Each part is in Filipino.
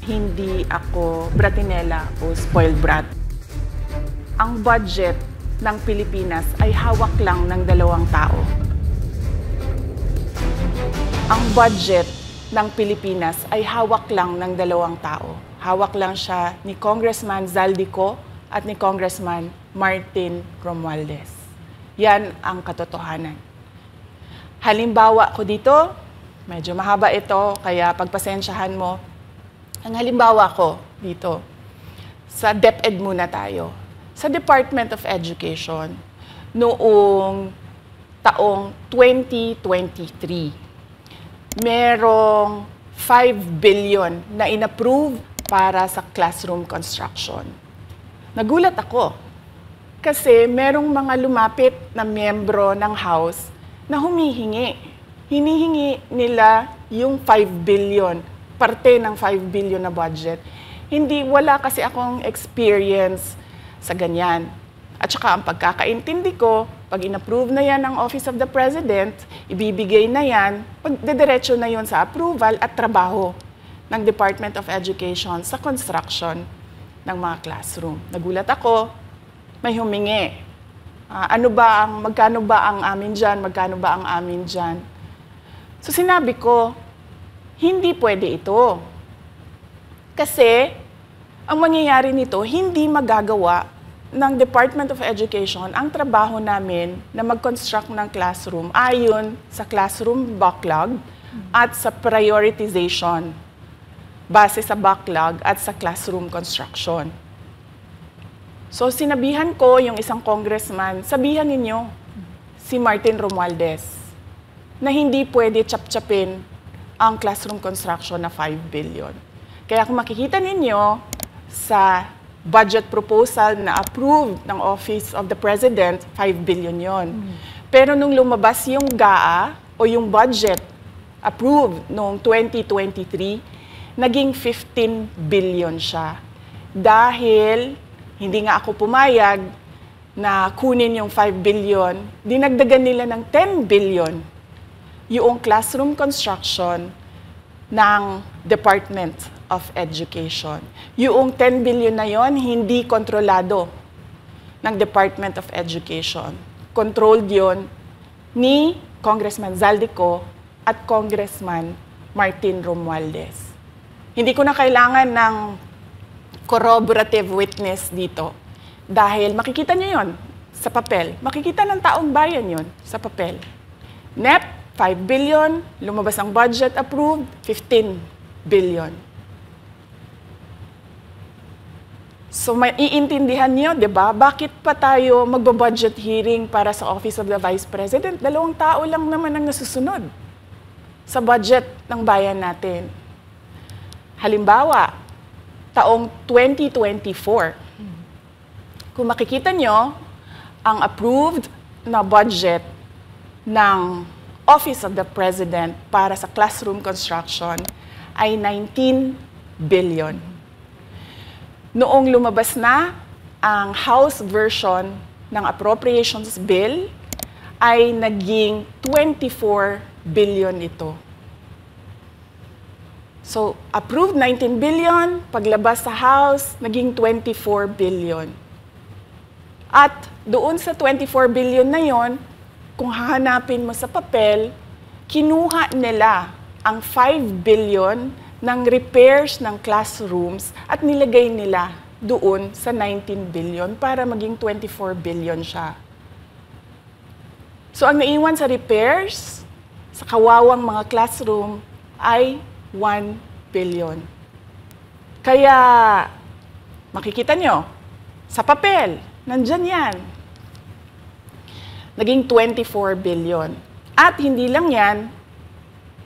Hindi ako bratinela o spoiled brat. Ang budget ng Pilipinas ay hawak lang ng 2 tao. Ang budget ng Pilipinas ay hawak lang ng 2 tao. Hawak lang siya ni Congressman Zaldico at ni Congressman Martin Romualdez. Yan ang katotohanan. Halimbawa ko dito, medyo mahaba ito, kaya pagpasensyahan mo. Ang halimbawa ko dito, sa DepEd muna tayo. Sa Department of Education, noong taong 2023, merong 5 billion na inapprove para sa classroom construction. Nagulat ako kasi merong mga lumapit na miyembro ng House na humihingi. Hinihingi nila yung 5 billion, parte ng 5 billion na budget. Wala kasi akong experience sa ganyan. At saka ang pagkakaintindi ko, pag inapprove na yan ng Office of the President, ibibigay na yan, pagdediretso na yun sa approval at trabaho ng Department of Education sa construction ng mga classroom. Nagulat ako, may humingi. Magkano ba ang amin dyan? Magkano ba ang amin dyan? So sinabi ko, hindi pwede ito. Kasi ang mangyayari nito, hindi magagawa ng Department of Education ang trabaho namin na mag-construct ng classroom ayon sa classroom backlog at sa prioritization base sa backlog at sa classroom construction. So sinabihan ko yung isang congressman, sabihan ninyo si Martin Romualdez na hindi pwede chap-chapin ang classroom construction na 5 billion. Kaya kung makikita ninyo sa budget proposal na approved ng Office of the President, 5 billion yon. Pero nung lumabas yung GAA o yung budget approved noong 2023, naging 15 billion siya. Dahil hindi nga ako pumayag na kunin yung 5 billion, dinagdagan nila ng 10 billion yung classroom construction ng Department of Education. Yung 10 billion na yon hindi kontrolado ng Department of Education. Controlled yon ni Congressman Zaldico at Congressman Martin Romualdez. Hindi ko na kailangan ng corroborative witness dito dahil makikita nyo yon sa papel. Makikita ng taong bayan yon sa papel. NEP, 5 billion, lumabas ang budget approved, 15 billion. So maiintindihan niyo, 'di ba? Bakit pa tayo magbo-budget hearing para sa Office of the Vice President? 2 tao lang naman ang nasusunod sa budget ng bayan natin. Halimbawa, taong 2024. Kung makikita niyo, ang approved na budget ng Office of the President para sa classroom construction ay 19 billion. Noong lumabas na ang House version ng Appropriations Bill, ay naging 24 billion ito. So, approved 19 billion, paglabas sa House, naging 24 billion. At doon sa 24 billion na yon, kung hahanapin mo sa papel, kinuha nila ang 5 billion ng repairs ng classrooms at nilagay nila doon sa 19 billion para maging 24 billion siya. So ang naiwan sa repairs, sa kawawang mga classroom, ay 1 billion. Kaya, makikita nyo, sa papel, nandyan yan. Naging 24 billion. At hindi lang yan,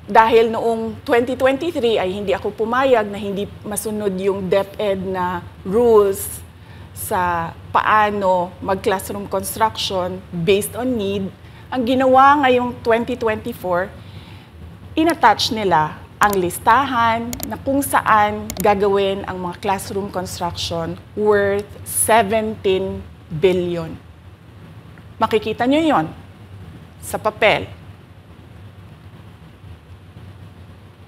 dahil noong 2023 ay hindi ako pumayag na hindi masunod yung DepEd na rules sa paano mag-classroom construction based on need, ang ginawa ngayong 2024, inattach nila ang listahan na kung saan gagawin ang mga classroom construction worth 17 billion. Makikita nyo yon sa papel.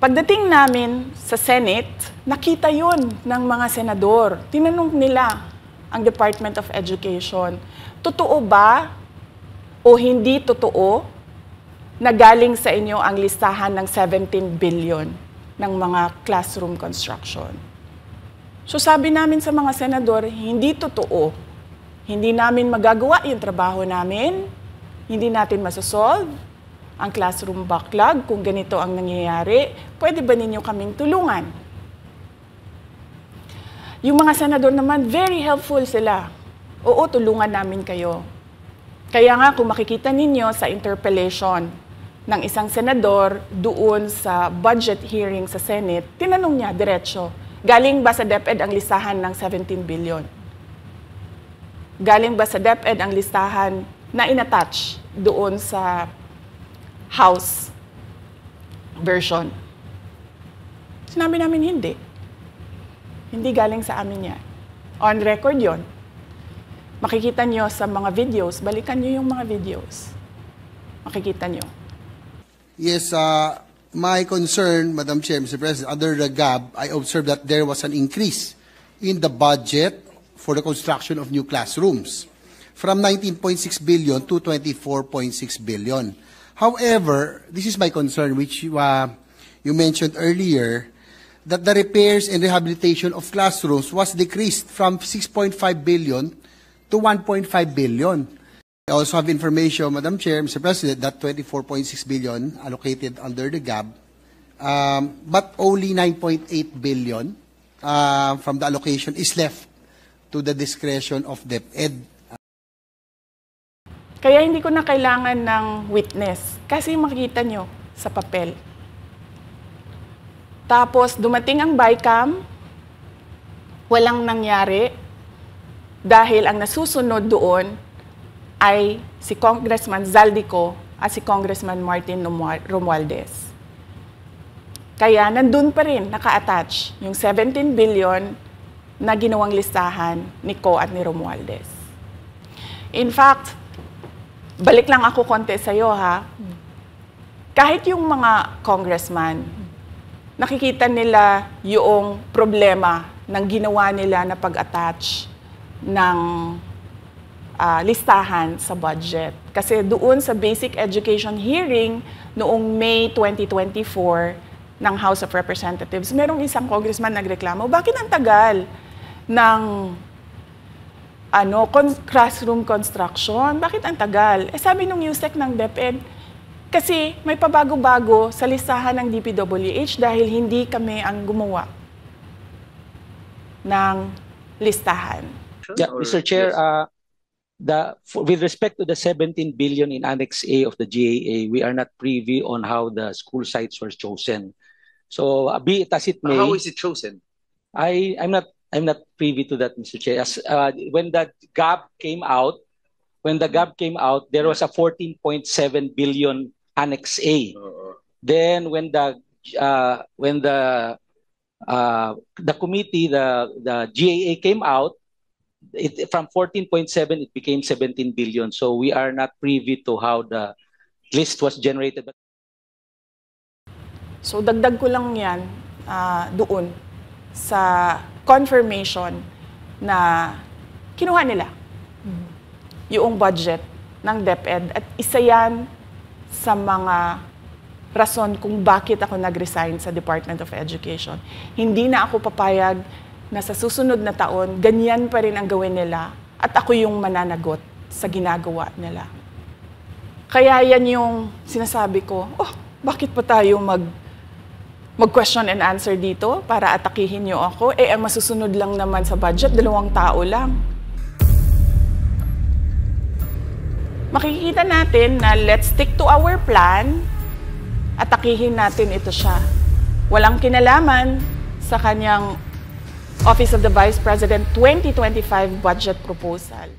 Pagdating namin sa Senate, nakita yun ng mga senador. Tinanong nila ang Department of Education, totoo ba o hindi totoo na galing sa inyo ang listahan ng 17 billion ng mga classroom construction? So sabi namin sa mga senador, hindi totoo. Hindi namin magagawa yung trabaho namin, hindi natin masosolve ang classroom backlog, kung ganito ang nangyayari, pwede ba ninyo kaming tulungan? Yung mga senador naman, very helpful sila. Oo, tulungan namin kayo. Kaya nga, kung makikita ninyo sa interpellation ng isang senador doon sa budget hearing sa Senate, tinanong niya, diretso, galing ba sa DepEd ang listahan ng 17 billion? Galing ba sa DepEd ang listahan na inattach doon sa House version? Sinabi namin hindi. Hindi galing sa amin yan. On record yon. Makikita nyo sa mga videos, balikan nyo yung mga videos. Makikita nyo. Yes, my concern, Madam Chair, Mr. President, under the GAB, I observed that there was an increase in the budget for the construction of new classrooms from 19.6 billion to 24.6 billion. However, this is my concern, which you mentioned earlier, that the repairs and rehabilitation of classrooms was decreased from 6.5 billion to 1.5 billion. I also have information, Madam Chair, Mr. President, that 24.6 billion allocated under the GAB, but only 9.8 billion from the allocation is left to the discretion of DepEd. Kaya hindi ko na kailangan ng witness kasi makikita nyo sa papel. Tapos dumating ang BICAM, walang nangyari dahil ang nasusunod doon ay si Congressman Zaldico at si Congressman Martin Romualdez. Kaya nandun pa rin naka-attach yung 17 billion na ginawang listahan ni Co at ni Romualdez. In fact, balik lang ako konti sa'yo, ha? Kahit yung mga congressman, nakikita nila yung problema ng ginawa nila na pag-attach ng listahan sa budget. Kasi doon sa basic education hearing noong May 2024 ng House of Representatives, merong isang congressman nagreklamo, bakit ang tagal ng classroom construction? Bakit ang tagal? Sabi nung USEC ng DepEd, kasi may pabago-bago sa listahan ng DPWH dahil hindi kami ang gumawa ng listahan. Yeah, Mr. Chair, with respect to the 17 billion in Annex A of the GAA, we are not privy on how the school sites were chosen. So, be it as it may. How is it chosen? I'm not privy to that, Mr. Chair. When the GAB came out, there was a 14.7 billion Annex A. Then when the committee, the GAA came out, from 14.7 it became 17 billion. So we are not privy to how the list was generated. So dagdag ko lang yan doon sa confirmation na kinuha nila yung budget ng DepEd at isa yan sa mga rason kung bakit ako nag-resign sa Department of Education. Hindi na ako papayag na sa susunod na taon, ganyan pa rin ang gawin nila at ako yung mananagot sa ginagawa nila. Kaya yan yung sinasabi ko, bakit pa tayo mag-question and answer dito para atakihin niyo ako? Ang masusunod lang naman sa budget, 2 tao lang. Makikita natin na let's stick to our plan, atakihin natin ito siya. Walang kinalaman sa kanyang Office of the Vice President 2025 budget proposal.